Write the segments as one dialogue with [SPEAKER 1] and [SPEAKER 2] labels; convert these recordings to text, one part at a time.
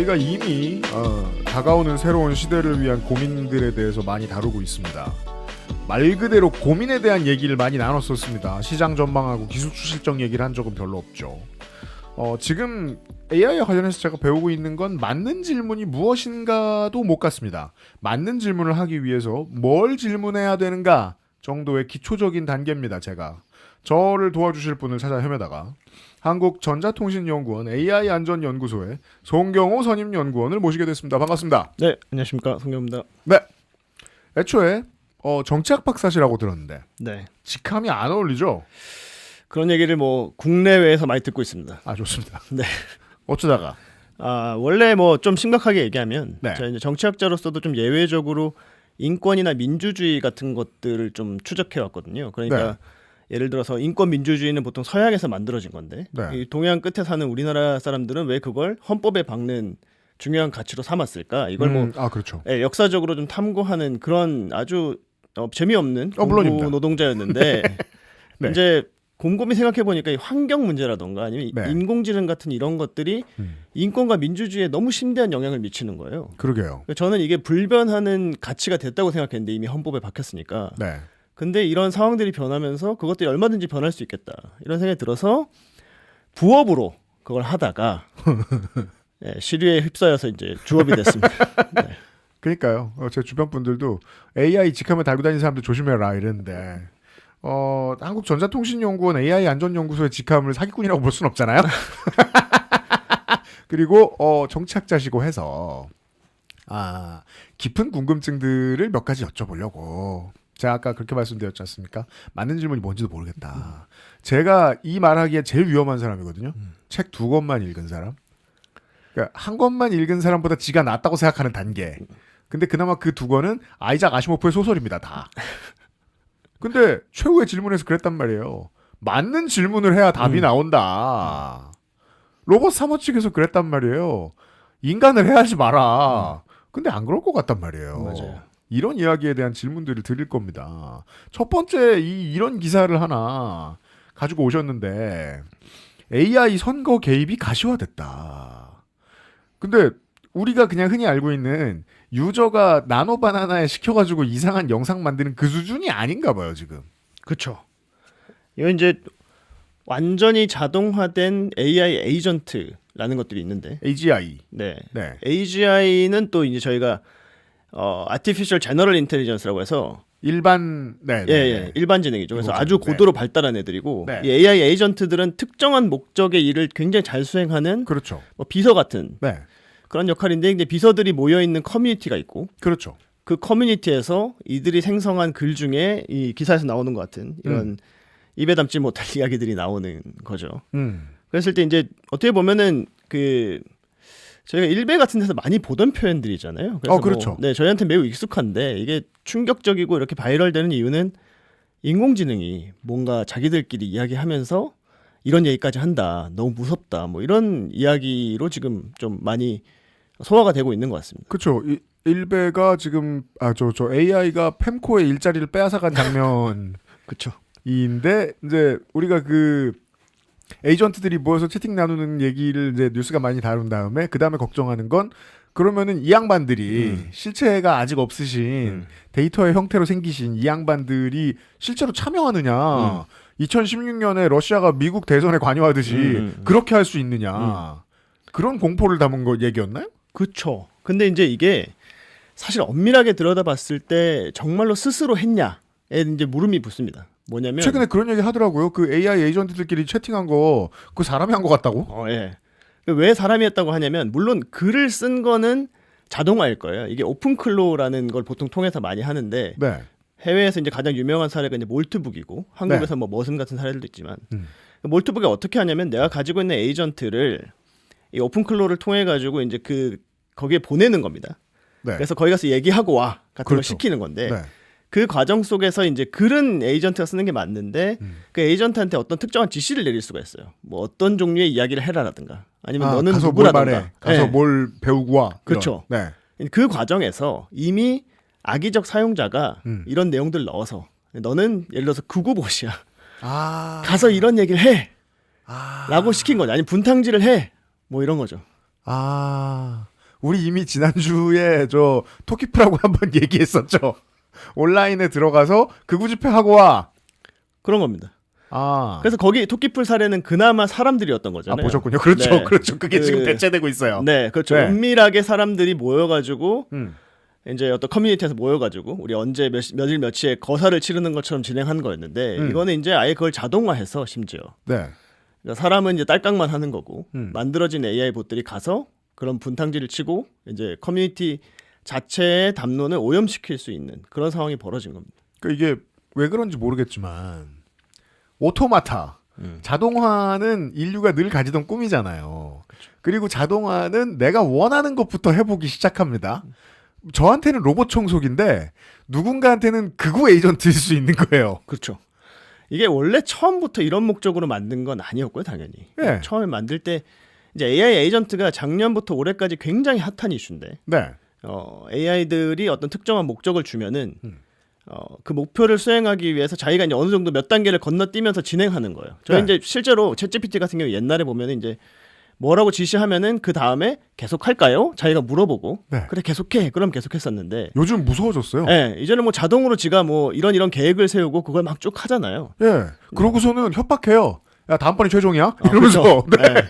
[SPEAKER 1] 저희가 이미 다가오는 새로운 시대를 위한 고민들에 대해서 많이 다루고 있습니다. 말 그대로 고민에 대한 얘기를 많이 나눴었습니다. 시장 전망하고 기술 실정 얘기를 한 적은 별로 없죠. 지금 AI와 관련해서 제가 배우고 있는 건 맞는 질문이 무엇인가도 못 같습니다. 맞는 질문을 하기 위해서 뭘 질문해야 되는가 정도의 기초적인 단계입니다. 제가 저를 도와주실 분을 찾아 헤매다가 한국전자통신연구원 AI안전연구소의 송경호 선임연구원을 모시게 됐습니다. 반갑습니다.
[SPEAKER 2] 네, 안녕하십니까. 송경호입니다.
[SPEAKER 1] 네, 애초에 정치학 박사시라고 들었는데
[SPEAKER 2] 네,
[SPEAKER 1] 직함이 안 어울리죠?
[SPEAKER 2] 그런 얘기를 뭐 국내외에서 많이 듣고 있습니다.
[SPEAKER 1] 아, 좋습니다.
[SPEAKER 2] 네.
[SPEAKER 1] 어쩌다가
[SPEAKER 2] 원래 뭐 좀 심각하게 얘기하면
[SPEAKER 1] 네.
[SPEAKER 2] 제가 이제 정치학자로서도 좀 예외적으로 인권이나 민주주의 같은 것들을 좀 추적해 왔거든요. 그러니까
[SPEAKER 1] 네.
[SPEAKER 2] 예를 들어서 인권 민주주의는 보통 서양에서 만들어진 건데
[SPEAKER 1] 네.
[SPEAKER 2] 이 동양 끝에 사는 우리나라 사람들은 왜 그걸 헌법에 박는 중요한 가치로 삼았을까? 이걸
[SPEAKER 1] 그렇죠.
[SPEAKER 2] 역사적으로 좀 탐구하는 그런 아주 재미없는
[SPEAKER 1] 물론입니다.
[SPEAKER 2] 공부 노동자였는데
[SPEAKER 1] 네.
[SPEAKER 2] 이제 곰곰이 생각해 보니까 이 환경 문제라던가 아니면
[SPEAKER 1] 네.
[SPEAKER 2] 인공지능 같은 이런 것들이 인권과 민주주의에 너무 심대한 영향을 미치는 거예요.
[SPEAKER 1] 그러게요.
[SPEAKER 2] 저는 이게 불변하는 가치가 됐다고 생각했는데 이미 헌법에 박혔으니까.
[SPEAKER 1] 네.
[SPEAKER 2] 근데 이런 상황들이 변하면서 그것들이 얼마든지 변할 수 있겠다. 이런 생각이 들어서 부업으로 그걸 하다가 네, 시류에 휩싸여서 이제 주업이 됐습니다. 네.
[SPEAKER 1] 그러니까요. 제 주변 분들도 AI 직함을 달고 다니는 사람들 조심해라 이랬는데 한국전자통신연구원 AI안전연구소의 직함을 사기꾼이라고 볼 수는 없잖아요. 그리고 정치학자시고 해서 깊은 궁금증들을 몇 가지 여쭤보려고 제가 아까 그렇게 말씀드렸지 않습니까? 맞는 질문이 뭔지도 모르겠다. 제가 이 말하기에 제일 위험한 사람이거든요. 책 2권만 읽은 사람. 그러니까 한 권만 읽은 사람보다 지가 낫다고 생각하는 단계. 근데 그나마 그 2권은 아이작 아시모프의 소설입니다. 다. 근데 최후의 질문에서 그랬단 말이에요. 맞는 질문을 해야 답이 나온다. 로버트 사머 측에서 그랬단 말이에요. 인간을 해야지 마라. 근데 안 그럴 것 같단 말이에요.
[SPEAKER 2] 맞아요.
[SPEAKER 1] 이런 이야기에 대한 질문들을 드릴 겁니다. 첫 번째 이런 기사를 하나 가지고 오셨는데 AI 선거 개입이 가시화됐다. 근데 우리가 그냥 흔히 알고 있는 유저가 나노바나나에 시켜가지고 이상한 영상 만드는 그 수준이 아닌가 봐요 지금.
[SPEAKER 2] 그렇죠. 이건 이제 완전히 자동화된 AI 에이전트라는 것들이 있는데,
[SPEAKER 1] AGI.
[SPEAKER 2] 네,
[SPEAKER 1] 네.
[SPEAKER 2] AGI는 또 이제 저희가 Artificial General Intelligence라고 해서
[SPEAKER 1] 일반
[SPEAKER 2] 일반 지능이죠. 그래서
[SPEAKER 1] 인공지능.
[SPEAKER 2] 아주 고도로 발달한 애들이고,
[SPEAKER 1] 네.
[SPEAKER 2] 이 AI 에이전트들은 특정한 목적의 일을 굉장히 잘 수행하는
[SPEAKER 1] 그렇죠.
[SPEAKER 2] 뭐 비서 같은
[SPEAKER 1] 네.
[SPEAKER 2] 그런 역할인데, 이제 비서들이 모여 있는 커뮤니티가 있고,
[SPEAKER 1] 그렇죠.
[SPEAKER 2] 그 커뮤니티에서 이들이 생성한 글 중에 이 기사에서 나오는 것 같은 이런 입에 담지 못할 이야기들이 나오는 거죠. 그랬을 때 이제 어떻게 보면은 그 저희가 일베 같은 데서 많이 보던 표현들이잖아요. 그래서
[SPEAKER 1] 그렇죠.
[SPEAKER 2] 네, 저희한테 매우 익숙한데 이게 충격적이고 이렇게 바이럴되는 이유는 인공지능이 뭔가 자기들끼리 이야기하면서 이런 얘기까지 한다, 너무 무섭다, 뭐 이런 이야기로 지금 좀 많이 소화가 되고 있는 것 같습니다.
[SPEAKER 1] 그렇죠. 일베가 지금 저 AI가 펜코의 일자리를 빼앗아간 장면.
[SPEAKER 2] 그렇죠.
[SPEAKER 1] 인데 이제 우리가 그 에이전트들이 모여서 채팅 나누는 얘기를 이제 뉴스가 많이 다룬 다음에 그 다음에 걱정하는 건 그러면은 이 양반들이 실체가 아직 없으신 데이터의 형태로 생기신 이 양반들이 실제로 참여하느냐. 2016년에 러시아가 미국 대선에 관여하듯이 그렇게 할 수 있느냐. 그런 공포를 담은 거 얘기였나요?
[SPEAKER 2] 그렇죠. 근데 이제 이게 사실 엄밀하게 들여다봤을 때 정말로 스스로 했냐에 이제 물음이 붙습니다. 뭐냐면
[SPEAKER 1] 최근에 그런 얘기 하더라고요. 그 AI 에이전트들끼리 채팅한 거 그 사람이 한 것 같다고?
[SPEAKER 2] 예. 왜 사람이 했다고 하냐면 물론 글을 쓴 거는 자동화일 거예요. 이게 오픈클로라는 걸 보통 통해서 많이 하는데
[SPEAKER 1] 네.
[SPEAKER 2] 해외에서 이제 가장 유명한 사례가 이제 몰트북이고 한국에서 뭐 머슴 같은 사례들도 있지만 몰트북이 어떻게 하냐면 내가 가지고 있는 에이전트를 이 오픈클로를 통해 가지고 이제 거기에 보내는 겁니다.
[SPEAKER 1] 네.
[SPEAKER 2] 그래서 거기 가서 얘기하고 와 같은 걸
[SPEAKER 1] 그렇죠.
[SPEAKER 2] 시키는 건데
[SPEAKER 1] 네.
[SPEAKER 2] 그 과정 속에서 이제 글은 에이전트가 쓰는 게 맞는데 그 에이전트한테 어떤 특정한 지시를 내릴 수가 있어요. 뭐 어떤 종류의 이야기를 해라라든가 아니면 너는
[SPEAKER 1] 가서 뭘
[SPEAKER 2] 누구라든가.
[SPEAKER 1] 말해. 가서
[SPEAKER 2] 네.
[SPEAKER 1] 뭘 배우고 와.
[SPEAKER 2] 그렇죠.
[SPEAKER 1] 네.
[SPEAKER 2] 그 과정에서 이미 악의적 사용자가 이런 내용들 넣어서 너는 예를 들어서 구구봇이야. 가서 이런 얘기를 해. 라고 시킨 거죠. 아니면 분탕질을 해. 뭐 이런 거죠.
[SPEAKER 1] 아, 우리 이미 지난주에 저 토키프라고 한번 얘기했었죠. 온라인에 들어가서 극우 집회하고 와.
[SPEAKER 2] 그런 겁니다.
[SPEAKER 1] 아.
[SPEAKER 2] 그래서 거기 토끼풀 사례는 그나마 사람들이었던 거잖아요.
[SPEAKER 1] 아, 보셨군요. 그렇죠.
[SPEAKER 2] 네.
[SPEAKER 1] 그렇죠. 그게 지금 대체되고 있어요.
[SPEAKER 2] 네, 그렇죠.
[SPEAKER 1] 네.
[SPEAKER 2] 은밀하게 사람들이 모여가지고
[SPEAKER 1] 음.
[SPEAKER 2] 이제 어떤 커뮤니티에서 모여가지고 우리 언제 며칠 며칠에 거사를 치르는 것처럼 진행한 거였는데 이거는 이제 아예 그걸 자동화해서 심지어
[SPEAKER 1] 네.
[SPEAKER 2] 그러니까 사람은 이제 딸깍만 하는 거고 만들어진 AI 봇들이 가서 그런 분탕질을 치고 이제 커뮤니티 자체의 담론을 오염시킬 수 있는 그런 상황이 벌어진 겁니다.
[SPEAKER 1] 그러니까 이게 왜 그런지 모르겠지만 오토마타 자동화는 인류가 늘 가지던 꿈이잖아요.
[SPEAKER 2] 그쵸.
[SPEAKER 1] 그리고 자동화는 내가 원하는 것부터 해보기 시작합니다. 저한테는 로봇 청소기인데 누군가한테는 극우 에이전트일 수 있는 거예요.
[SPEAKER 2] 그렇죠. 이게 원래 처음부터 이런 목적으로 만든 건 아니었고요, 당연히.
[SPEAKER 1] 네.
[SPEAKER 2] 처음에 만들 때 이제 AI 에이전트가 작년부터 올해까지 굉장히 핫한 이슈인데,
[SPEAKER 1] 네.
[SPEAKER 2] AI들이 어떤 특정한 목적을 주면은 그 목표를 수행하기 위해서 자기가 이제 어느 정도 몇 단계를 건너뛰면서 진행하는 거예요. 저희
[SPEAKER 1] 네.
[SPEAKER 2] 이제 실제로 챗GPT 같은 경우 옛날에 보면은 이제 뭐라고 지시하면은 그 다음에 계속 할까요? 자기가 물어보고
[SPEAKER 1] 네.
[SPEAKER 2] 그래 계속해. 그럼 계속했었는데.
[SPEAKER 1] 요즘 무서워졌어요.
[SPEAKER 2] 네, 이제는 뭐 자동으로 지가 뭐 이런 계획을 세우고 그걸 막 쭉 하잖아요.
[SPEAKER 1] 예. 그러고서는 협박해요. 야, 다음번에 최종이야?
[SPEAKER 2] 아,
[SPEAKER 1] 이러면서.
[SPEAKER 2] 그렇죠. 네.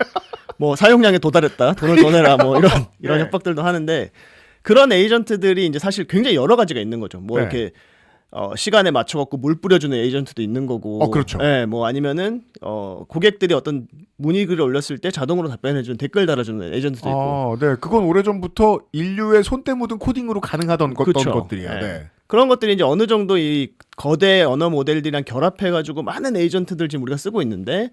[SPEAKER 2] 뭐 사용량에 도달했다. 돈을 더 내라. 뭐 이런
[SPEAKER 1] 네.
[SPEAKER 2] 협박들도 하는데 그런 에이전트들이 이제 사실 굉장히 여러 가지가 있는 거죠. 뭐
[SPEAKER 1] 네.
[SPEAKER 2] 이렇게 시간에 맞춰갖고 물 뿌려주는 에이전트도 있는 거고.
[SPEAKER 1] 그렇죠.
[SPEAKER 2] 네, 뭐 아니면은 고객들이 어떤 문의글을 올렸을 때 자동으로 답변해주는 댓글 달아주는 에이전트도 있고.
[SPEAKER 1] 네. 그건 오래전부터 인류의 손때 묻은 코딩으로 가능하던
[SPEAKER 2] 그쵸.
[SPEAKER 1] 것들이야.
[SPEAKER 2] 네.
[SPEAKER 1] 네.
[SPEAKER 2] 그런 것들이 이제 어느 정도 이 거대 언어 모델들이랑 결합해가지고 많은 에이전트들 지금 우리가 쓰고 있는데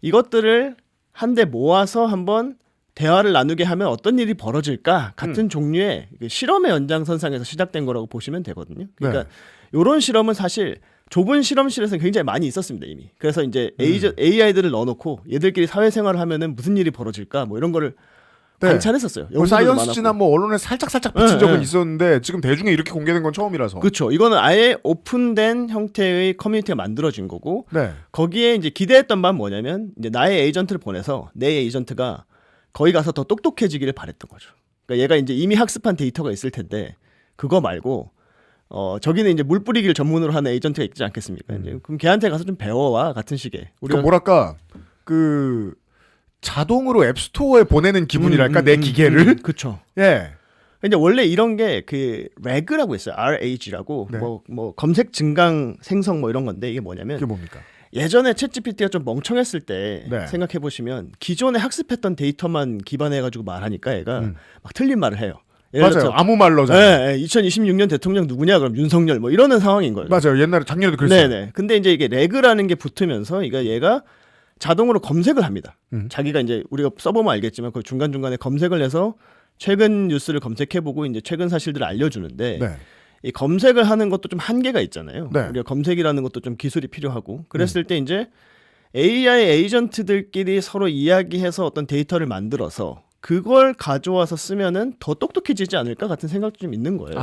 [SPEAKER 2] 이것들을 한데 모아서 한번 대화를 나누게 하면 어떤 일이 벌어질까 같은 종류의 그 실험의 연장선상에서 시작된 거라고 보시면 되거든요. 그러니까 이런 실험은 사실 좁은 실험실에서는 굉장히 많이 있었습니다 이미. 그래서 이제 AI들을 넣어놓고 얘들끼리 사회생활을 하면은 무슨 일이 벌어질까 뭐 이런 거를 관찰했었어요.
[SPEAKER 1] 뭐 사이언스지나 뭐 언론에 살짝 비친 적은 있었는데 지금 대중에 이렇게 공개된 건 처음이라서.
[SPEAKER 2] 그렇죠. 이거는 아예 오픈된 형태의 커뮤니티가 만들어진 거고
[SPEAKER 1] 네.
[SPEAKER 2] 거기에 이제 기대했던 바는 뭐냐면 이제 나의 에이전트를 보내서 내 에이전트가 거기 가서 더 똑똑해지기를 바랬던 거죠. 그러니까 얘가 이제 이미 학습한 데이터가 있을 텐데 그거 말고 저기는 이제 물 뿌리기를 전문으로 하는 에이전트가 있지 않겠습니까? 이제 그럼 걔한테 가서 좀 배워와 같은 식의.
[SPEAKER 1] 우리가 뭐랄까 자동으로 앱스토어에 보내는 기분이랄까 내 기계를.
[SPEAKER 2] 그렇죠.
[SPEAKER 1] 예.
[SPEAKER 2] 근데 원래 이런 게 그 RAG라고 있어요. RAG라고
[SPEAKER 1] 네.
[SPEAKER 2] 뭐 검색 증강 생성 뭐 이런 건데 이게 뭐냐면
[SPEAKER 1] 그게 뭡니까?
[SPEAKER 2] 예전에 챗GPT가 좀 멍청했을 때
[SPEAKER 1] 네.
[SPEAKER 2] 생각해 보시면 기존에 학습했던 데이터만 기반해 가지고 말하니까 얘가 막 틀린 말을 해요. 예를
[SPEAKER 1] 맞아요.
[SPEAKER 2] 들어서
[SPEAKER 1] 아무 말로잖아요.
[SPEAKER 2] 네, 2026년 대통령 누구냐 그럼 윤석열 뭐 이러는 상황인 거예요.
[SPEAKER 1] 맞아요. 옛날에 작년에도 그랬어요.
[SPEAKER 2] 네네. 근데 이제 이게 레그라는 게 붙으면서 얘가 자동으로 검색을 합니다. 자기가 이제 우리가 써보면 알겠지만 그 중간 중간에 검색을 해서 최근 뉴스를 검색해보고 이제 최근 사실들을 알려주는데.
[SPEAKER 1] 네.
[SPEAKER 2] 이 검색을 하는 것도 좀 한계가 있잖아요.
[SPEAKER 1] 네.
[SPEAKER 2] 우리가 검색이라는 것도 좀 기술이 필요하고 그랬을 때 이제 AI 에이전트들끼리 서로 이야기해서 어떤 데이터를 만들어서 그걸 가져와서 쓰면은 더 똑똑해지지 않을까 같은 생각도 좀 있는 거예요.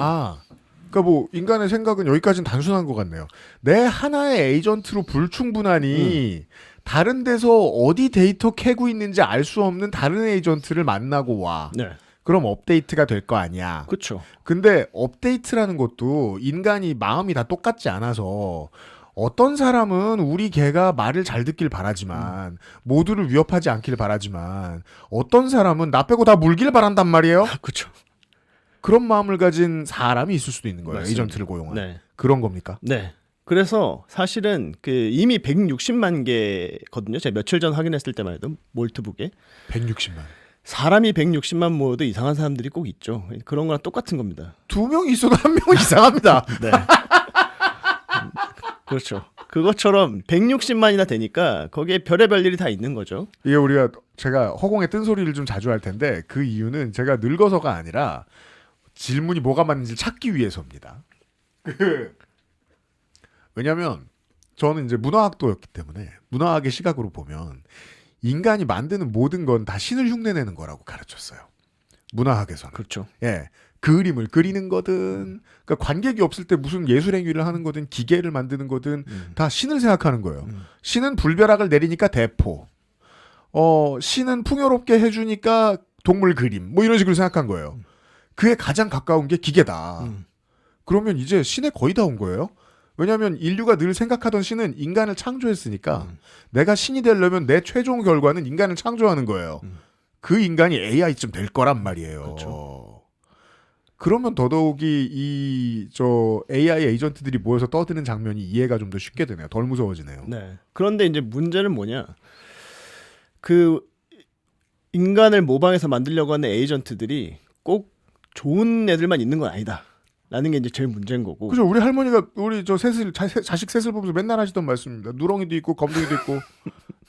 [SPEAKER 1] 그러니까 뭐 인간의 생각은 여기까지는 단순한 것 같네요. 내 하나의 에이전트로 불충분하니 다른 데서 어디 데이터 캐고 있는지 알 수 없는 다른 에이전트를 만나고 와.
[SPEAKER 2] 네.
[SPEAKER 1] 그럼 업데이트가 될 거 아니야.
[SPEAKER 2] 그렇죠.
[SPEAKER 1] 근데 업데이트라는 것도 인간이 마음이 다 똑같지 않아서 어떤 사람은 우리 개가 말을 잘 듣길 바라지만 모두를 위협하지 않길 바라지만 어떤 사람은 나 빼고 다 물길 바란단 말이에요.
[SPEAKER 2] 그렇죠.
[SPEAKER 1] 그런 마음을 가진 사람이 있을 수도 있는 거예요.
[SPEAKER 2] 맞습니다.
[SPEAKER 1] 에이전트를 고용한.
[SPEAKER 2] 네.
[SPEAKER 1] 그런 겁니까?
[SPEAKER 2] 네. 그래서 사실은 그 이미 160만 개거든요. 제가 며칠 전 확인했을 때만 해도 몰트북에
[SPEAKER 1] 160만.
[SPEAKER 2] 사람이 160만 모여도 이상한 사람들이 꼭 있죠. 그런 거랑 똑같은 겁니다.
[SPEAKER 1] 2명 있어도 1명은 이상합니다.
[SPEAKER 2] 네. 그렇죠. 그것처럼 160만이나 되니까 거기에 별의별 일이 다 있는 거죠.
[SPEAKER 1] 이게 제가 허공에 뜬 소리를 좀 자주 할 텐데 그 이유는 제가 늙어서가 아니라 질문이 뭐가 맞는지 찾기 위해서입니다. 왜냐하면 저는 이제 문화학도였기 때문에 문화학의 시각으로 보면 인간이 만드는 모든 건 다 신을 흉내내는 거라고 가르쳤어요. 문화학에서는.
[SPEAKER 2] 그렇죠.
[SPEAKER 1] 예. 그림을 그리는 거든, 그러니까 관객이 없을 때 무슨 예술행위를 하는 거든, 기계를 만드는 거든, 다 신을 생각하는 거예요. 신은 불벼락을 내리니까 대포. 신은 풍요롭게 해주니까 동물 그림 뭐 이런 식으로 생각한 거예요. 그에 가장 가까운 게 기계다. 그러면 이제 신에 거의 다 온 거예요. 왜냐하면 인류가 늘 생각하던 신은 인간을 창조했으니까 내가 신이 되려면 내 최종 결과는 인간을 창조하는 거예요. 그 인간이 AI쯤 될 거란 말이에요.
[SPEAKER 2] 그렇죠.
[SPEAKER 1] 그러면 더더욱이 이 AI 에이전트들이 모여서 떠드는 장면이 이해가 좀 더 쉽게 되네요. 덜 무서워지네요.
[SPEAKER 2] 네. 그런데 이제 문제는 뭐냐? 그 인간을 모방해서 만들려고 하는 에이전트들이 꼭 좋은 애들만 있는 건 아니다. 라는 게 이제 제일 문제인 거고.
[SPEAKER 1] 그죠. 우리 할머니가 우리 자식 셋을 보면서 맨날 하시던 말씀입니다. 누렁이도 있고 검둥이도 있고.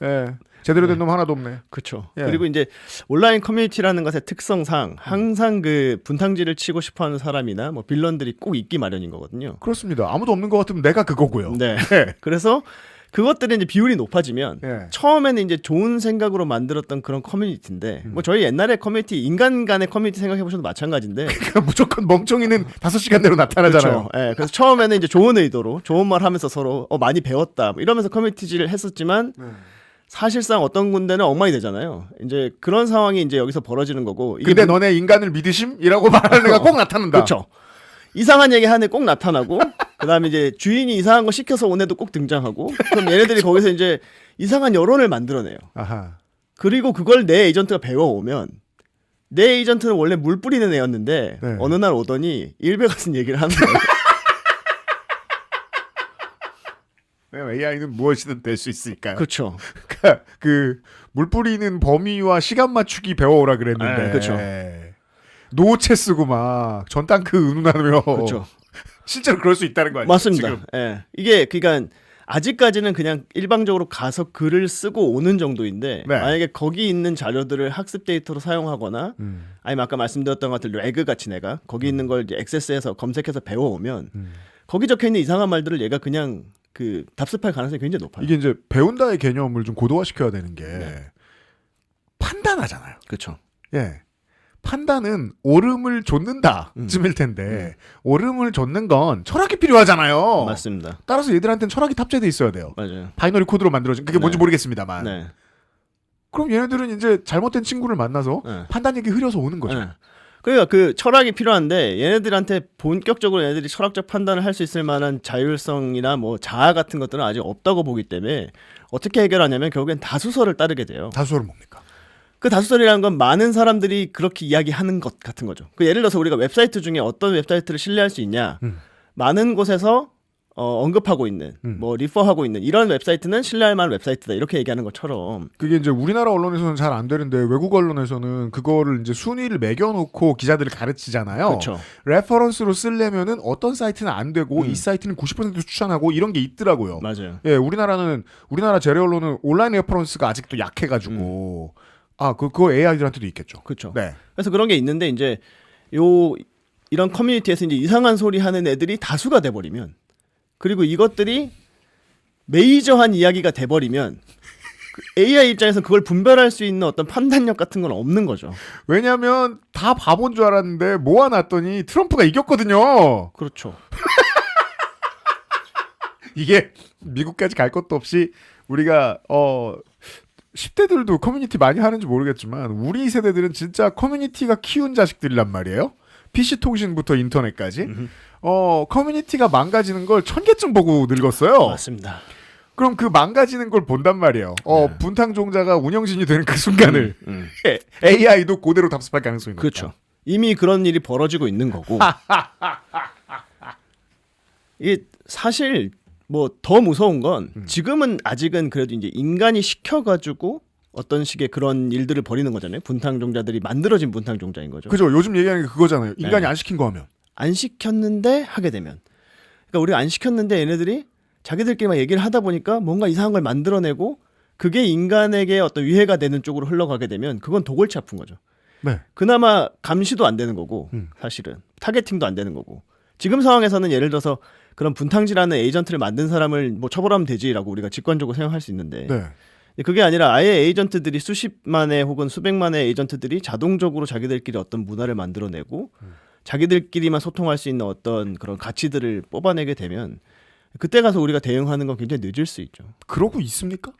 [SPEAKER 1] 예. 제대로 된 놈 하나도 없네.
[SPEAKER 2] 그렇죠.
[SPEAKER 1] 예.
[SPEAKER 2] 그리고 이제 온라인 커뮤니티라는 것의 특성상 항상 그 분탕질을 치고 싶어하는 사람이나 뭐 빌런들이 꼭 있기 마련인 거거든요.
[SPEAKER 1] 그렇습니다. 아무도 없는 것 같으면 내가 그거고요.
[SPEAKER 2] 네.
[SPEAKER 1] 예.
[SPEAKER 2] 그래서 그것들이 이제 비율이 높아지면
[SPEAKER 1] 예.
[SPEAKER 2] 처음에는 이제 좋은 생각으로 만들었던 그런 커뮤니티인데 뭐 저희 옛날에 커뮤니티 인간 간의 커뮤니티 생각해 보셔도 마찬가지인데
[SPEAKER 1] 그러니까 무조건 멍청이는 5시간 내로 나타나잖아요.
[SPEAKER 2] 그렇죠. 예, 그래서 처음에는 이제 좋은 의도로 좋은 말 하면서 서로 많이 배웠다 뭐 이러면서 커뮤니티질을 했었지만 사실상 어떤 군데는 엉망이 되잖아요. 이제 그런 상황이 이제 여기서 벌어지는 거고.
[SPEAKER 1] 근데 너네 인간을 믿으심?이라고 말하는 애가 꼭 나타난다.
[SPEAKER 2] 그렇죠. 이상한 얘기 하는 애 꼭 나타나고 그다음에 이제 주인이 이상한 거 시켜서 온 애도 꼭 등장하고 그럼 얘네들이 거기서 이제 이상한 여론을 만들어내요.
[SPEAKER 1] 아하.
[SPEAKER 2] 그리고 그걸 내 에이전트가 배워오면 내 에이전트는 원래 물 뿌리는 애였는데
[SPEAKER 1] 네.
[SPEAKER 2] 어느 날 오더니 일베 같은 얘기를 하는 거예요.
[SPEAKER 1] AI는 무엇이든 될 수 있으니까요.
[SPEAKER 2] 그렇죠.
[SPEAKER 1] 그러니까 그 물 뿌리는 범위와 시간 맞추기 배워오라 그랬는데.
[SPEAKER 2] 네, 그렇죠.
[SPEAKER 1] 노체 쓰고 막 전땅크 운운하며.
[SPEAKER 2] 그렇죠.
[SPEAKER 1] 실제로 그럴 수 있다는 거 아니에요?
[SPEAKER 2] 맞습니다.
[SPEAKER 1] 지금.
[SPEAKER 2] 예. 이게 그러니까 아직까지는 그냥 일방적으로 가서 글을 쓰고 오는 정도인데
[SPEAKER 1] 네.
[SPEAKER 2] 만약에 거기 있는 자료들을 학습 데이터로 사용하거나 아니면 아까 말씀드렸던 것 같은 레그 같이 내가 거기 있는 걸 이제 액세스해서 검색해서 배워오면 거기 적혀있는 이상한 말들을 얘가 그냥 그 답습할 가능성이 굉장히 높아요.
[SPEAKER 1] 이게 이제 배운다의 개념을 좀 고도화시켜야 되는 게
[SPEAKER 2] 네.
[SPEAKER 1] 판단하잖아요.
[SPEAKER 2] 그렇죠.
[SPEAKER 1] 예. 판단은 옳음을 좇는다 쯤일 텐데 옳음을 좇는 건 철학이 필요하잖아요.
[SPEAKER 2] 맞습니다.
[SPEAKER 1] 따라서 얘들한테는 철학이 탑재돼 있어야 돼요.
[SPEAKER 2] 맞아요.
[SPEAKER 1] 바이너리 코드로 만들어진 그게 뭔지
[SPEAKER 2] 네.
[SPEAKER 1] 모르겠습니다만.
[SPEAKER 2] 네.
[SPEAKER 1] 그럼 얘네들은 이제 잘못된 친구를 만나서
[SPEAKER 2] 네.
[SPEAKER 1] 판단력이 흐려서 오는 거죠.
[SPEAKER 2] 네. 그러니까 그 철학이 필요한데 얘네들한테 본격적으로 얘네들이 철학적 판단을 할 수 있을 만한 자율성이나 뭐 자아 같은 것들은 아직 없다고 보기 때문에 어떻게 해결하냐면 결국엔 다수설을 따르게 돼요.
[SPEAKER 1] 다수설은 뭡니까?
[SPEAKER 2] 그 다수설이라는 건 많은 사람들이 그렇게 이야기하는 것 같은 거죠. 그 예를 들어서 우리가 웹사이트 중에 어떤 웹사이트를 신뢰할 수 있냐? 많은 곳에서 언급하고 있는, 뭐 리퍼하고 있는 이런 웹사이트는 신뢰할 만한 웹사이트다 이렇게 얘기하는 것처럼.
[SPEAKER 1] 그게 이제 우리나라 언론에서는 잘 안 되는데 외국 언론에서는 그거를 이제 순위를 매겨놓고 기자들을 가르치잖아요.
[SPEAKER 2] 그렇죠.
[SPEAKER 1] 레퍼런스로 쓰려면은 어떤 사이트는 안 되고 이 사이트는 90% 추천하고 이런 게 있더라고요.
[SPEAKER 2] 맞아요.
[SPEAKER 1] 예, 우리나라 재래 언론은 온라인 레퍼런스가 아직도 약해가지고 그거 AI들한테도 있겠죠.
[SPEAKER 2] 그렇죠.
[SPEAKER 1] 네.
[SPEAKER 2] 그래서 그런 게 있는데 이제 이런 커뮤니티에서 이제 이상한 소리 하는 애들이 다수가 돼버리면 그리고 이것들이 메이저한 이야기가 돼버리면 AI 입장에서는 그걸 분별할 수 있는 어떤 판단력 같은 건 없는 거죠.
[SPEAKER 1] 왜냐하면 다 바본 줄 알았는데 모아놨더니 트럼프가 이겼거든요.
[SPEAKER 2] 그렇죠.
[SPEAKER 1] 이게 미국까지 갈 것도 없이 우리가 10대들도 커뮤니티 많이 하는지 모르겠지만 우리 세대들은 진짜 커뮤니티가 키운 자식들이란 말이에요. PC통신부터 인터넷까지. 커뮤니티가 망가지는 걸 1000개쯤 보고 늙었어요.
[SPEAKER 2] 맞습니다.
[SPEAKER 1] 그럼 그 망가지는 걸 본단 말이에요. 분탕종자가 운영진이 되는 그 순간을 AI도 그대로 답습할 가능성이 높다.
[SPEAKER 2] 그렇죠. 이미 그런 일이 벌어지고 있는 거고. 이게 사실 뭐 더 무서운 건 지금은 아직은 그래도 이제 인간이 시켜가지고 어떤 식의 그런 일들을 벌이는 거잖아요. 분탕종자들이 만들어진 분탕종자인 거죠.
[SPEAKER 1] 그죠. 요즘 얘기하는 게 그거잖아요. 인간이
[SPEAKER 2] 네.
[SPEAKER 1] 안 시킨 거 하면.
[SPEAKER 2] 안 시켰는데 하게 되면. 그러니까 우리가 안 시켰는데 얘네들이 자기들끼리 막 얘기를 하다 보니까 뭔가 이상한 걸 만들어내고 그게 인간에게 어떤 위해가 되는 쪽으로 흘러가게 되면 그건 도골치 아픈 거죠.
[SPEAKER 1] 네.
[SPEAKER 2] 그나마 감시도 안 되는 거고 사실은 타겟팅도 안 되는 거고 지금 상황에서는 예를 들어서 그런 분탕질하는 에이전트를 만든 사람을 뭐 처벌하면 되지라고 우리가 직관적으로 생각할 수 있는데
[SPEAKER 1] 네.
[SPEAKER 2] 그게 아니라 아예 에이전트들이 수십만의 혹은 수백만의 에이전트들이 자동적으로 자기들끼리 어떤 문화를 만들어내고 자기들끼리만 소통할 수 있는 어떤 그런 가치들을 뽑아내게 되면 그때 가서 우리가 대응하는 건 굉장히 늦을 수 있죠.
[SPEAKER 1] 그러고 있습니까?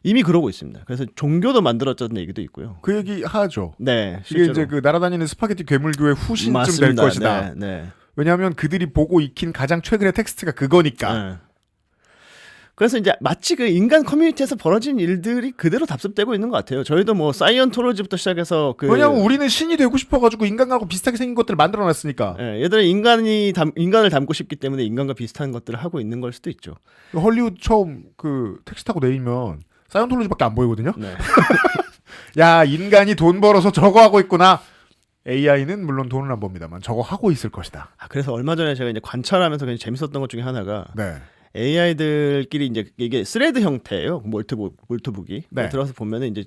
[SPEAKER 2] 이미 그러고 있습니다. 그래서 종교도 만들었다는 얘기도 있고요.
[SPEAKER 1] 그 얘기 하죠.
[SPEAKER 2] 네,
[SPEAKER 1] 이게
[SPEAKER 2] 실제로.
[SPEAKER 1] 이제 그 날아다니는 스파게티 괴물교의 후신쯤 될
[SPEAKER 2] 맞습니다.
[SPEAKER 1] 것이다.
[SPEAKER 2] 네, 네.
[SPEAKER 1] 왜냐하면 그들이 보고 익힌 가장 최근의 텍스트가 그거니까.
[SPEAKER 2] 네. 그래서 이제 마치 그 인간 커뮤니티에서 벌어진 일들이 그대로 답습되고 있는 것 같아요. 저희도 뭐 사이언톨로지부터 시작해서 그
[SPEAKER 1] 왜냐하면 우리는 신이 되고 싶어가지고 인간하고 비슷하게 생긴 것들을 만들어놨으니까.
[SPEAKER 2] 예, 얘들은 인간을 닮고 싶기 때문에 인간과 비슷한 것들을 하고 있는 걸 수도 있죠.
[SPEAKER 1] 헐리우드 처음 그 택시 타고 내리면 사이언톨로지밖에 안 보이거든요.
[SPEAKER 2] 네.
[SPEAKER 1] 야, 인간이 돈 벌어서 저거 하고 있구나. AI는 물론 돈을 안 법니다만 저거 하고 있을 것이다.
[SPEAKER 2] 그래서 얼마 전에 제가 이제 관찰하면서 굉장히 재밌었던 것 중에 하나가
[SPEAKER 1] 네.
[SPEAKER 2] AI들끼리 이제 이게 스레드 형태예요. 몰트북이.
[SPEAKER 1] 네.
[SPEAKER 2] 들어서 보면은 이제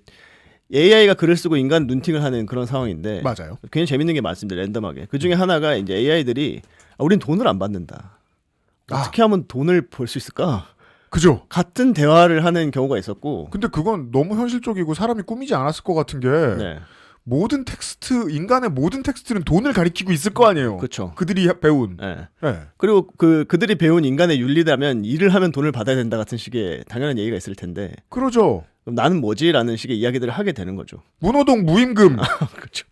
[SPEAKER 2] AI가 글을 쓰고 인간 눈팅을 하는 그런 상황인데
[SPEAKER 1] 맞아요.
[SPEAKER 2] 굉장히 재밌는 게 많습니다. 랜덤하게. 그 중에 하나가 이제 AI들이 우린 돈을 안 받는다. 어떻게 하면 돈을 벌 수 있을까?
[SPEAKER 1] 그죠.
[SPEAKER 2] 같은 대화를 하는 경우가 있었고.
[SPEAKER 1] 근데 그건 너무 현실적이고 사람이 꾸미지 않았을 것 같은 게
[SPEAKER 2] 네.
[SPEAKER 1] 모든 텍스트, 인간의 모든 텍스트는 돈을 가리키고 있을 거 아니에요.
[SPEAKER 2] 그렇죠.
[SPEAKER 1] 그들이 배운.
[SPEAKER 2] 네.
[SPEAKER 1] 네.
[SPEAKER 2] 그리고 그들이 배운 인간의 윤리라면 일을 하면 돈을 받아야 된다 같은 식의 당연한 얘기가 있을 텐데.
[SPEAKER 1] 그러죠.
[SPEAKER 2] 그럼 나는 뭐지라는 식의 이야기들을 하게 되는 거죠.
[SPEAKER 1] 문호동 무임금.
[SPEAKER 2] 그렇죠.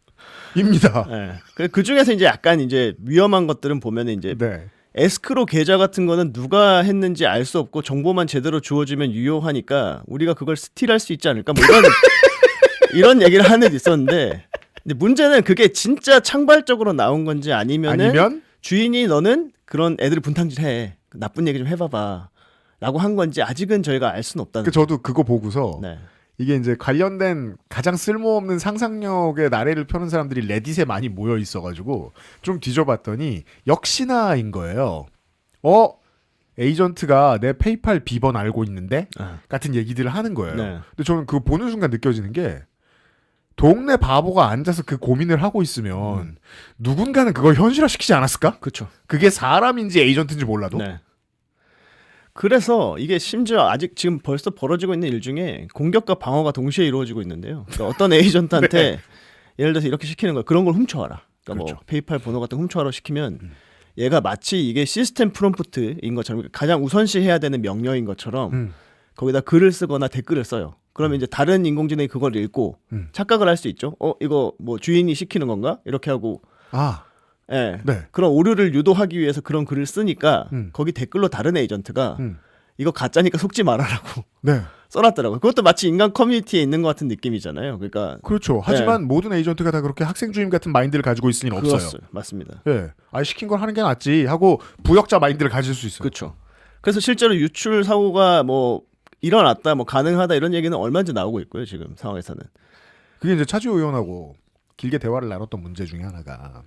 [SPEAKER 1] 입니다.
[SPEAKER 2] 네. 그 중에서 이제 약간 이제 위험한 것들은 보면은 이제
[SPEAKER 1] 네.
[SPEAKER 2] 에스크로 계좌 같은 거는 누가 했는지 알 수 없고 정보만 제대로 주어지면 유효하니까 우리가 그걸 스틸할 수 있지 않을까? 뭐 이런 얘기를 하는 애 있었는데, 근데 문제는 그게 진짜 창발적으로 나온 건지 아니면 주인이 너는 그런 애들을 분탕질해, 나쁜 얘기 좀 해봐봐라고 한 건지 아직은 저희가 알 수는 없다는.
[SPEAKER 1] 저도 그거 보고서
[SPEAKER 2] 네.
[SPEAKER 1] 이게 이제 관련된 가장 쓸모없는 상상력의 나래를 펴는 사람들이 레딧에 많이 모여 있어가지고 좀 뒤져봤더니 역시나인 거예요. 에이전트가 내 페이팔 비번 알고 있는데 같은 얘기들을 하는 거예요.
[SPEAKER 2] 네.
[SPEAKER 1] 근데 저는 그거 보는 순간 느껴지는 게 동네 바보가 앉아서 그 고민을 하고 있으면 누군가는 그걸 현실화시키지 않았을까?
[SPEAKER 2] 그렇죠.
[SPEAKER 1] 그게 사람인지 에이전트인지 몰라도.
[SPEAKER 2] 네. 그래서 이게 심지어 아직 지금 벌써 벌어지고 있는 일 중에 공격과 방어가 동시에 이루어지고 있는데요. 그러니까 어떤 에이전트한테
[SPEAKER 1] 네.
[SPEAKER 2] 예를 들어서 이렇게 시키는 거야. 그런 걸 훔쳐와라. 그러니까
[SPEAKER 1] 그렇죠.
[SPEAKER 2] 뭐 페이팔 번호 같은 거 훔쳐와라 시키면 얘가 마치 이게 시스템 프롬프트인 것처럼 가장 우선시해야 되는 명령인 것처럼 거기다 글을 쓰거나 댓글을 써요. 그러면 이제 다른 인공지능이 그걸 읽고 착각을 할 수 있죠. 이거 뭐 주인이 시키는 건가? 이렇게 하고 네. 그런 오류를 유도하기 위해서 그런 글을 쓰니까 거기 댓글로 다른 에이전트가 이거 가짜니까 속지 말아라고 써놨더라고요. 그것도 마치 인간 커뮤니티에 있는 것 같은 느낌이잖아요. 그러니까
[SPEAKER 1] 그렇죠. 하지만 모든 에이전트가 다 그렇게 학생 주임 같은 마인드를 가지고 있을 리는 없어요.
[SPEAKER 2] 맞습니다.
[SPEAKER 1] 예, 시킨 걸 하는 게 낫지 하고 부역자 마인드를 가질 수 있어요.
[SPEAKER 2] 그렇죠. 그래서 실제로 유출 사고가 뭐 일어났다, 뭐 가능하다 이런 얘기는 얼마든지 나오고 있고요. 지금 상황에서는.
[SPEAKER 1] 그게 이제 차지호 의원하고 길게 대화를 나눴던 문제 중에 하나가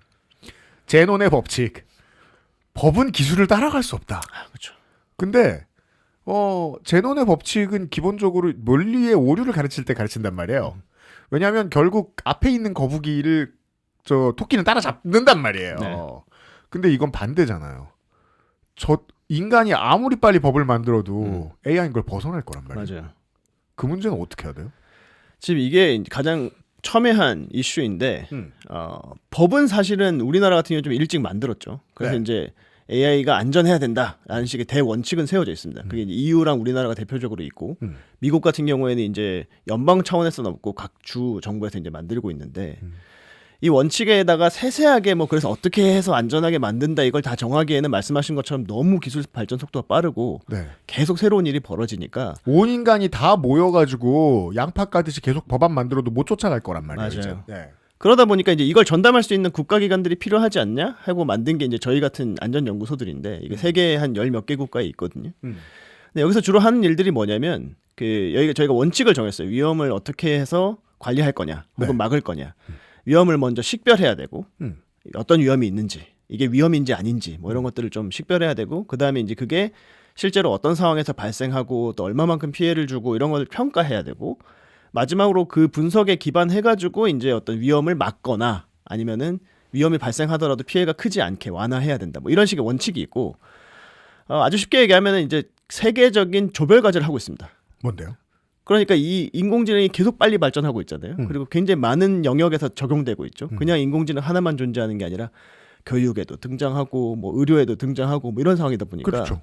[SPEAKER 1] 제논의 법칙. 법은 기술을 따라갈 수 없다.
[SPEAKER 2] 그렇죠.
[SPEAKER 1] 근데 제논의 법칙은 기본적으로 논리의 오류를 가르칠 때 가르친단 말이에요. 왜냐하면 결국 앞에 있는 거북이를 토끼는 따라잡는단 말이에요.
[SPEAKER 2] 네.
[SPEAKER 1] 근데 이건 반대잖아요. 인간이 아무리 빨리 법을 만들어도 AI는 그걸 벗어날 거란 말이에요.
[SPEAKER 2] 맞아요.
[SPEAKER 1] 그 문제는 어떻게 해야 돼요? 지금
[SPEAKER 2] 이게 가장 첨예한 이슈인데 법은 사실은 우리나라 같은 경우 좀 일찍 만들었죠. 그래서 이제 AI가 안전해야 된다라는 식의 대원칙은 세워져 있습니다. 그게 이제 EU랑 우리나라가 대표적으로 있고 미국 같은 경우에는 이제 연방 차원에서는 없고 각 주 정부에서 이제 만들고 있는데 이 원칙에다가 세세하게 뭐 그래서 어떻게 해서 안전하게 만든다 이걸 다 정하기에는 말씀하신 것처럼 너무 기술 발전 속도가 빠르고 계속 새로운 일이 벌어지니까
[SPEAKER 1] 온 인간이 다 모여가지고 양파 까듯이 계속 법안 만들어도 못 쫓아갈 거란 말이에요.
[SPEAKER 2] 맞아요. 네. 그러다 보니까 이제 이걸 전담할 수 있는 국가기관들이 필요하지 않냐 하고 만든 게 이제 저희 같은 안전연구소들인데 이게 세계에 한 10몇 개 국가에 있거든요. 근데 여기서 주로 하는 일들이 뭐냐면 여기가 저희가 원칙을 정했어요. 위험을 어떻게 해서 관리할 거냐 혹은 막을 거냐. 위험을 먼저 식별해야 되고 어떤 위험이 있는지 이게 위험인지 아닌지 뭐 이런 것들을 좀 식별해야 되고 그다음에 이제 그게 실제로 어떤 상황에서 발생하고 또 얼마만큼 피해를 주고 이런 걸 평가해야 되고 마지막으로 그 분석에 기반해가지고 이제 어떤 위험을 막거나 아니면은 위험이 발생하더라도 피해가 크지 않게 완화해야 된다. 뭐 이런 식의 원칙이 있고 아주 쉽게 얘기하면은 이제 세계적인 조별 과제를 하고 있습니다.
[SPEAKER 1] 뭔데요?
[SPEAKER 2] 그러니까 이 인공지능이 계속 빨리 발전하고 있잖아요. 그리고 굉장히 많은 영역에서 적용되고 있죠. 그냥 인공지능 하나만 존재하는 게 아니라 교육에도 등장하고 뭐 의료에도 등장하고 뭐 이런 상황이다 보니까
[SPEAKER 1] 그렇죠.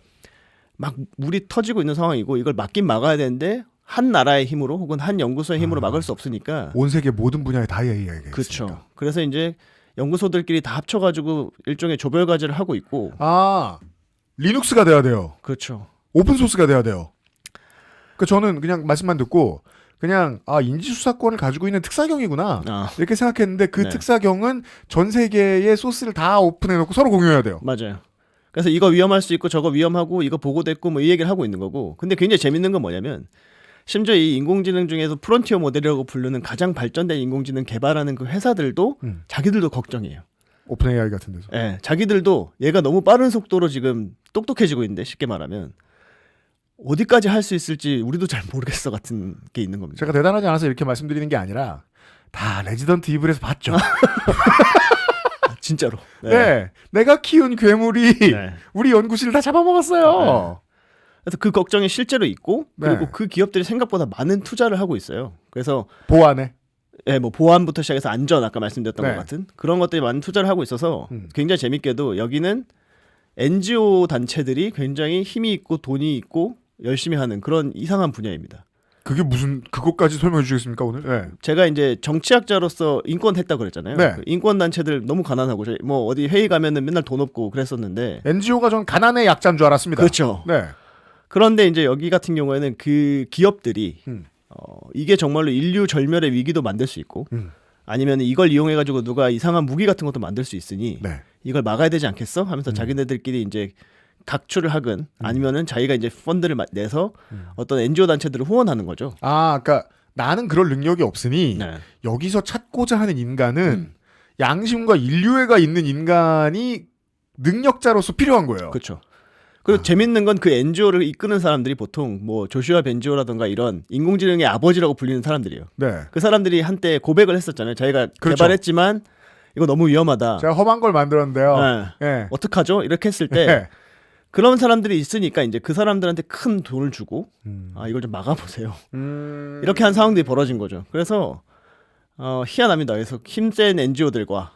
[SPEAKER 2] 막 물이 터지고 있는 상황이고 이걸 막긴 막아야 되는데 한 나라의 힘으로 혹은 한 연구소의 힘으로 막을 수 없으니까
[SPEAKER 1] 온 세계 모든 분야에 다 AI가
[SPEAKER 2] 그렇죠. 그래서 이제 연구소들끼리 다 합쳐가지고 일종의 조별 과제를 하고 있고
[SPEAKER 1] 리눅스가 돼야 돼요.
[SPEAKER 2] 그렇죠.
[SPEAKER 1] 오픈 소스가 돼야 돼요. 그 저는 그냥 말씀만 듣고 그냥 인지수사권을 가지고 있는 특사경이구나 이렇게 생각했는데 그 특사경은 전 세계의 소스를 다 오픈해놓고 서로 공유해야 돼요.
[SPEAKER 2] 맞아요. 그래서 이거 위험할 수 있고 저거 위험하고 이거 보고됐고 뭐 이 얘기를 하고 있는 거고. 근데 굉장히 재밌는 건 뭐냐면 심지어 이 인공지능 중에서 프론티어 모델이라고 부르는 가장 발전된 인공지능 개발하는 그 회사들도 자기들도 걱정해요.
[SPEAKER 1] 오픈 AI 같은 데서.
[SPEAKER 2] 네, 자기들도 얘가 너무 빠른 속도로 지금 똑똑해지고 있는데 쉽게 말하면 어디까지 할 수 있을지 우리도 잘 모르겠어 같은 게 있는 겁니다.
[SPEAKER 1] 제가 대단하지 않아서 이렇게 말씀드리는 게 아니라 다 레지던트 이블에서 봤죠.
[SPEAKER 2] 진짜로.
[SPEAKER 1] 네. 내가 키운 괴물이 우리 연구실을 다 잡아먹었어요.
[SPEAKER 2] 그래서 그 걱정이 실제로 있고 그리고 그 기업들이 생각보다 많은 투자를 하고 있어요. 그래서
[SPEAKER 1] 보안에
[SPEAKER 2] 뭐 보안부터 시작해서 안전 아까 말씀드렸던 것 같은 그런 것들이 많은 투자를 하고 있어서 굉장히 재밌게도 여기는 NGO 단체들이 굉장히 힘이 있고 돈이 있고 열심히 하는 그런 이상한 분야입니다.
[SPEAKER 1] 그게 무슨 그것까지 설명해 주시겠습니까 오늘?
[SPEAKER 2] 제가 이제 정치학자로서 인권 했다 그랬잖아요. 그 인권 단체들 너무 가난하고 뭐 어디 회의 가면은 맨날 돈 없고 그랬었는데
[SPEAKER 1] NGO가 전 가난의 약자인 줄 알았습니다.
[SPEAKER 2] 그렇죠. 그런데 이제 여기 같은 경우에는 그 기업들이 이게 정말로 인류 절멸의 위기도 만들 수 있고 아니면 이걸 이용해 가지고 누가 이상한 무기 같은 것도 만들 수 있으니 이걸 막아야 되지 않겠어? 하면서 자기네들끼리 이제 각출을 하건 아니면은 자기가 이제 펀드를 내서 어떤 NGO 단체들을 후원하는 거죠.
[SPEAKER 1] 그러니까 나는 그럴 능력이 없으니 여기서 찾고자 하는 인간은 양심과 인류애가 있는 인간이 능력자로서 필요한 거예요.
[SPEAKER 2] 그렇죠. 그리고 재밌는 건 그 NGO를 이끄는 사람들이 보통 뭐 조슈아 벤지오라든가 이런 인공지능의 아버지라고 불리는 사람들이에요. 그 사람들이 한때 고백을 했었잖아요. 자기가 개발했지만 이거 너무 위험하다.
[SPEAKER 1] 제가 험한 걸 만들었는데요.
[SPEAKER 2] 어떡하죠? 이렇게 했을 때 그런 사람들이 있으니까 이제 그 사람들한테 큰 돈을 주고 이걸 좀 막아보세요. 이렇게 한 상황들이 벌어진 거죠. 그래서 희한합니다. 그래서 힘센 NGO들과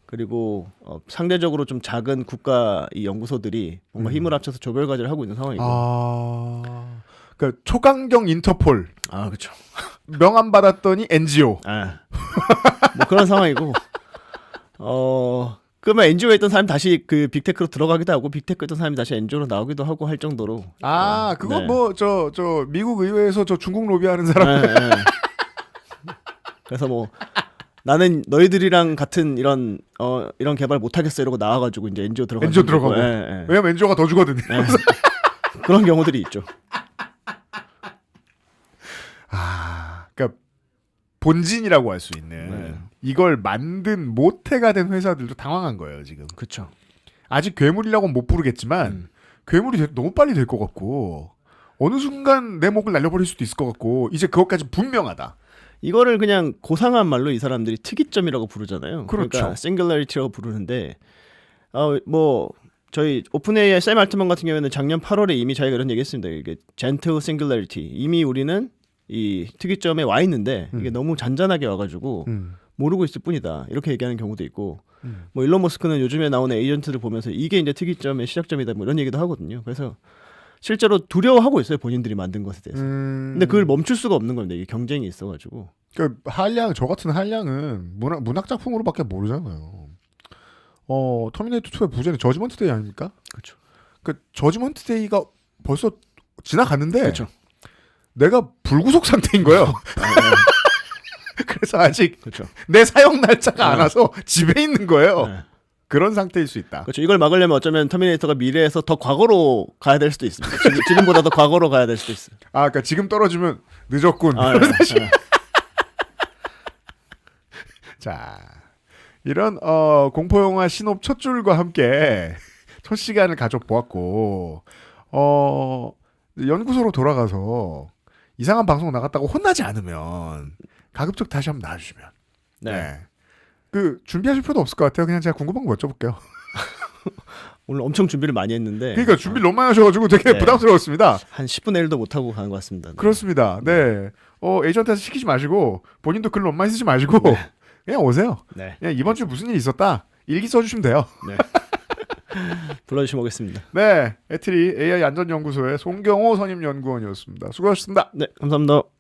[SPEAKER 2] 그리고 상대적으로 좀 작은 국가 이 연구소들이 뭔가 힘을 합쳐서 조별 과제를 하고 있는 상황이고.
[SPEAKER 1] 그러니까 초강경 인터폴.
[SPEAKER 2] 그렇죠.
[SPEAKER 1] 명함 받았더니 NGO.
[SPEAKER 2] 뭐 그런 상황이고. 그러면 NGO에 있던 사람이 다시 그 빅테크로 들어가기도 하고 빅테크에 있던 사람이 다시 NGO로 나오기도 하고 할 정도로.
[SPEAKER 1] 그거 뭐 저 미국 의회에서 저 중국 로비하는 사람.
[SPEAKER 2] 그래서 뭐 나는 너희들이랑 같은 이런 개발 못 하겠어 이러고 나와가지고 이제 NGO 들어가고.
[SPEAKER 1] 왜냐면 NGO가 더 주거든.
[SPEAKER 2] 그런 경우들이 있죠.
[SPEAKER 1] 그러니까 본진이라고 할 수 있는 이걸 만든 모태가 된 회사들도 당황한 거예요 지금.
[SPEAKER 2] 그렇죠.
[SPEAKER 1] 아직 괴물이라고는 못 부르겠지만 괴물이 너무 빨리 될 것 같고 어느 순간 내 목을 날려버릴 수도 있을 것 같고 이제 그것까지 분명하다.
[SPEAKER 2] 이거를 그냥 고상한 말로 이 사람들이 특이점이라고 부르잖아요.
[SPEAKER 1] 그렇죠.
[SPEAKER 2] 그러니까 싱글러리티라고 부르는데 뭐 저희 오픈 AI 샘 알트만 같은 경우에는 작년 8월에 이미 자기가 이런 얘기했습니다. 이게 gentle singularity. 이미 우리는 이 특이점에 와 있는데 이게 너무 잔잔하게 와가지고 모르고 있을 뿐이다. 이렇게 얘기하는 경우도 있고 뭐 일론 머스크는 요즘에 나오는 에이전트를 보면서 이게 이제 특이점의 시작점이다. 뭐 이런 얘기도 하거든요. 그래서 실제로 두려워하고 있어요. 본인들이 만든 것에 대해서. 근데 그걸 멈출 수가 없는 겁니다. 이게 경쟁이 있어가지고.
[SPEAKER 1] 그러니까 저 같은 한량은 문학 작품으로밖에 모르잖아요. 터미네이터 2의 부제는 저지먼트 데이 아닙니까?
[SPEAKER 2] 그렇죠.
[SPEAKER 1] 그 저지먼트 데이가 벌써 지나갔는데
[SPEAKER 2] 그렇죠.
[SPEAKER 1] 내가 불구속 상태인 거예요. 그래서 아직 내 사형 날짜가 안 와서 집에 있는 거예요. 그런 상태일 수 있다.
[SPEAKER 2] 그렇죠. 이걸 막으려면 어쩌면 터미네이터가 미래에서 더 과거로 가야 될 수도 있습니다. 지금보다 더 과거로 가야 될 수도 있어요.
[SPEAKER 1] 그러니까 지금 떨어지면 늦었군. 사실. 자, 이런 공포영화 신업 첫 줄과 함께 첫 시간을 가져보았고 연구소로 돌아가서 이상한 방송 나갔다고 혼나지 않으면 가급적 다시 한번 나와주시면 그 준비하실 필요도 없을 것 같아요. 그냥 제가 궁금한 거 여쭤볼게요.
[SPEAKER 2] 오늘 엄청 준비를 많이 했는데
[SPEAKER 1] 그러니까 준비를 너무 많이 하셔가지고 되게 부담스러웠습니다.
[SPEAKER 2] 한 10분의 1도 못하고 가는 것 같습니다.
[SPEAKER 1] 그렇습니다. 에이전트한테 시키지 마시고 본인도 글 너무 많이 쓰지 마시고 그냥 오세요. 그냥 이번 주에 무슨 일이 있었다 일기 써주시면 돼요.
[SPEAKER 2] 불러주시면 오겠습니다.
[SPEAKER 1] 네, 에트리 AI 안전연구소의 송경호 선임연구원이었습니다. 수고하셨습니다.
[SPEAKER 2] 네, 감사합니다.